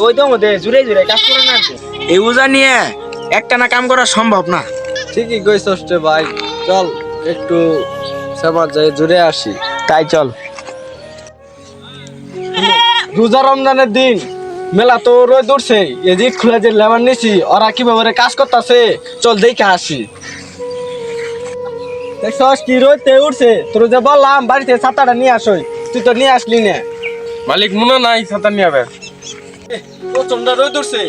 ওই তো মধ্যে জুড়ে জুড়ে কাজ করে না এই উজা নিয়ে একটা না কাম করা সম্ভব না। ঠিকই কইছস রে ভাই, চল একটু সমাজ যাই জুড়ে আসি। তাই চল। রোজা রমজানের দিন মেলা তো রোদ উঠছে, এদিক খুলে যে লেবার নিছি ওরা কিভাবে কাজ করতেছে, চল দেখে আসি। দেখছস কি রোদ উঠছে, তোর যে বললাম বাড়িতে ছাতাটা নিয়ে আসই, তুই তো নিয়ে আসলি না। মালিক মনে নাই ছাতা নিয়ে আবে। প্রচন্ড রোদ উঠছে।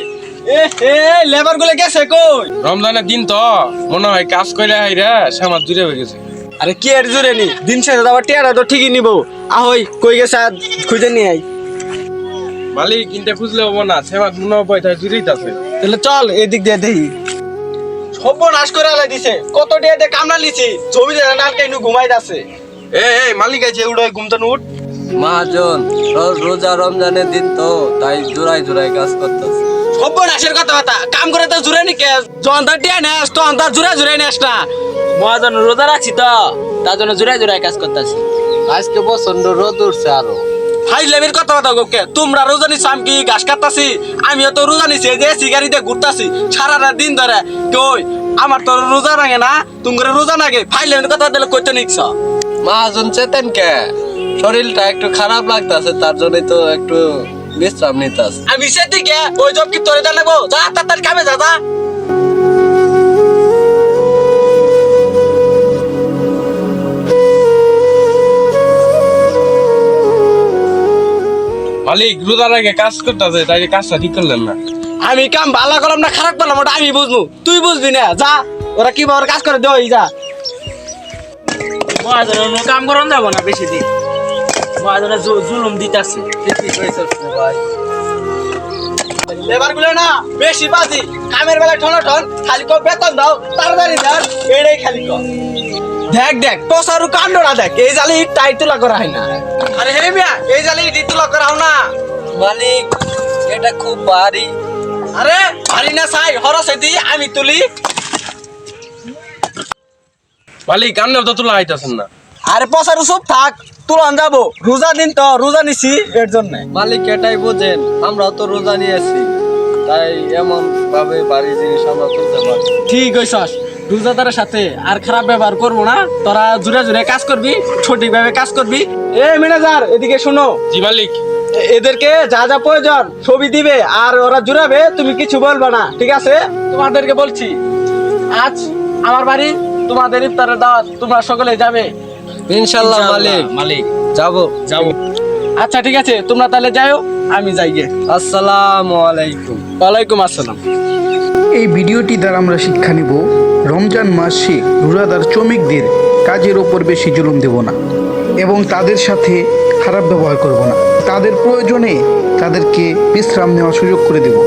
লেবার গুলো গেছে কই? রমজানের দিন তো মনে হয় কাজ করে হাইরা সমাজ জুড়ে হয়ে গেছে। আরে কি এর জুড়ে নি, দিন শেষে আবার টিয়াটা তো ঠিকই নিব। আহই কই গেছে খুঁজে নিয়ে আই। মালিক কিনতে খুঁজলে হবো না, সমাজ মনে হয় তাই জুড়েই আছে। তাহলে চল এদিক দিয়ে দেখি। সর্বনাশ করে আলাই দিছে, কত টিয়া দিয়ে কামড়া লিছি, জমিতে নালকাইনু ঘুমাই যাচ্ছে। এই মালিক আছে উড়াই ঘুমতান উঠ। মহাজন, রোজা রমজানের দিন তো তাই জোড়াই জোড়াই কাজ করতেছে। সর্বনাশের কথা কাম করে তো জুড়ে নিকে, যখন তার টিয়া নেস তখন তার জুড়ে নেস না। মহাজন রোজা রাখছি তো, তার জন্য জুড়াই জুড়াই কাজ করতেছি। আজকে প্রচন্ড রোদ উঠছে আরো। ফাইজলামির কথা গোকে, তোমরা রোজা নিছো আমি কি ঘাস কাটতাছি? আমিও তো রোজা নিছি, যে সিগারিতে ঘুরতাছি সারা দিন ধরে। কই আমার তো রোজা রাঙে না, তোমরা রোজা নাগে? ফাইজলামির কথা দিলে কইতে নিছ। মহাজন চেতেন কে? শরীরটা একটু খারাপ লাগতেছে, তার জন্যই তো একটু বিশ্রাম নিতাছে। আমি সেদিকে ওই জব কি তোরে জানাবো? যা তাড়াতাড়ি কামে যা। মালিক রোজার আগে কাজ করতেছে, তাই কাজটা ঠিক করলেন না। আমি কাম ভালো করলাম না খারাপ করলাম ওটা আমি বুঝবো, তুই বুঝবি না। যা ওরা কি ভাবে কাজ করে দেই যা। মহাজন অন্য কাম করন যাব না বেশি দিন, মহাজনে জুলুম দিতাছে। লেবার গুলো না বেশি বাজি, কামের বেলা ঠন খালি কো বেতন দাও, তাড়াতাড়ি দাও, এটাই খালি কো। দেখ পসারু কাণ্ডরা দেখ, এই জালি টাই তুলা করা হয় না। আরে হে মিয়া, এই জালি ইট তুলা করা হয় না। মালিক এটা খুব ভারী। আরে ভারী না চাই হরসে দি আমি তুলি। মালিক কান্নার তো তোলা আইতাছেন না। আরে পসারু সব থাক, তুলন যাবো। রোজা দিন তো, রোজা নিছি এর জন্য। মালিক এটাই বোঝেন, আমরাও তো রোজা নিয়েছি, তাই এমন ভাবে ভারী জিনিস আমরা তুলতে পারি। ঠিক হইছস, রোজাদারের সাথে আর খারাপ ব্যবহার করবো না। তোরা জুড়ে কাজ করবি, সঠিক ভাবে কাজ করবি। এ ম্যানেজার এদিকে শোনো, জি মালিক। এদেরকে যা যা প্রয়োজন ছবি দিবে, আর ওরা জুড়াবে, তুমি কিছু বলবা না, ঠিক আছে? তোমাদেরকে বলছি, আজ আমার বাড়ি তোমাদের ইফতারের দাওয়াত, তোমরা সকলে যাবে ইনশাআল্লাহ মালিক যাবো। আচ্ছা ঠিক আছে, তোমরা তাহলে যাও, আমি যাই গে। আসসালামু আলাইকুম। ওয়ালাইকুম আসসালাম। এই ভিডিওটি দ্বারা আমরা শিক্ষা নিব, রমজান মাসে রোজাদার শ্রমিকদের কাজের ওপর বেশি জুলুম দেব না এবং তাদের সাথে খারাপ ব্যবহার করব না। তাদের প্রয়োজনে তাদেরকে বিশ্রাম নেওয়ার সুযোগ করে দেব।